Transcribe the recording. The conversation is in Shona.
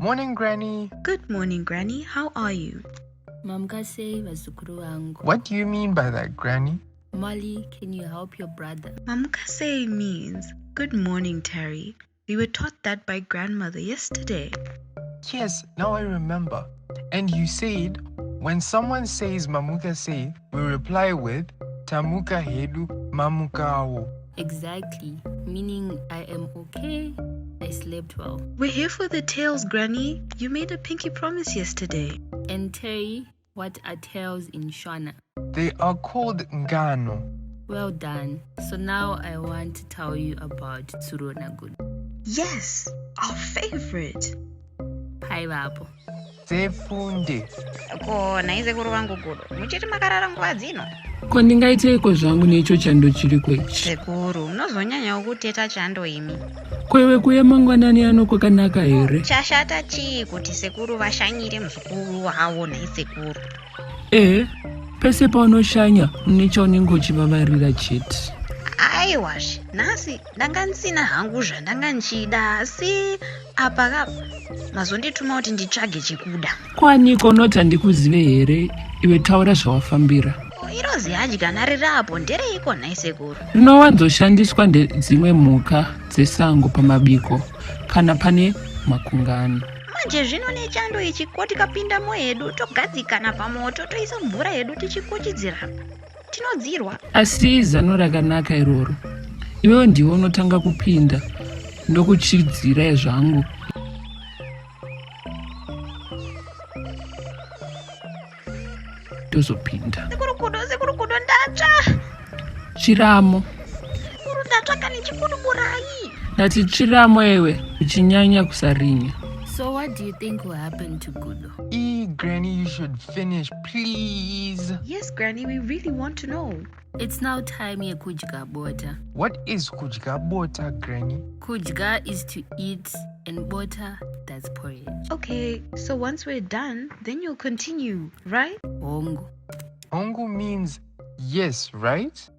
Morning, Granny. Good morning, Granny. How are you? Mamkase vazukuru wangu. What do you mean by that, Granny? Molly, can you help your brother? Mamkase means good morning, Terry. We were taught that by grandmother yesterday. Yes, now I remember. And you said, when someone says Mamukase, we reply with Tamuka hedu mamuka awo. Exactly, meaning I am okay, I slept well. We're here for the tales, Granny. You made a pinky promise yesterday. And Terry, what are tales in Shona? They are called ngano. Well done. So now I want to tell you about Tsuronagun. Yes, our favorite. Pai vapo. Zefunde. Kona isekuru vangu gudo muchiti makarara nguva dzino. Ko ndingaiteiko zvangu neicho chando chiri kwechi? Sekuru munozonyanyawo kuteta chando imi. Kwewe kuya mangwanani ano kwakanaka here? Chashata chii kuti sekuru vashanyire muzukuru wavo naisekuru. Pese paunoshanya nechaunengochivavarira chete. Aiwazve nhasi ndanga ndisina hangu zvandanga nchida asi apa mazondituma kuti nditsvage chekuda. Kwaniko unoti handikuzive here? Iwe taura zvawafambira. Irozi hadyana riri apo ndereiko nhaisekuru? Rinowanzoshandiswa ndedzimwe mhuka dzesango pamabiko kana pane makungano. Manje zvino nechando ichi ko tikapindamo hedu togadzikana pamoto toisa mvura hedu tichikuchidzira tinodzirwa. Asi zano rakanaka iroro. Iwewe ndiwe unotanga kupinda ndokuchidzira zvangu. Ndozopinda. Sekurukudo ndatsva. Chiramo. Sekuru ndatsvaka nechikuduburai. Ndati chiramo ewe uchinyanya kusarinya. So what do you think will happen to Gudo? Granny, you should finish, please. Yes, Granny, we really want to know. It's now time yekudya bota. What is kudya bota, Granny? Kudya is to eat and bota, that's porridge. Okay, so once we're done, then you'll continue, right? Hongo. Hongu means yes, right?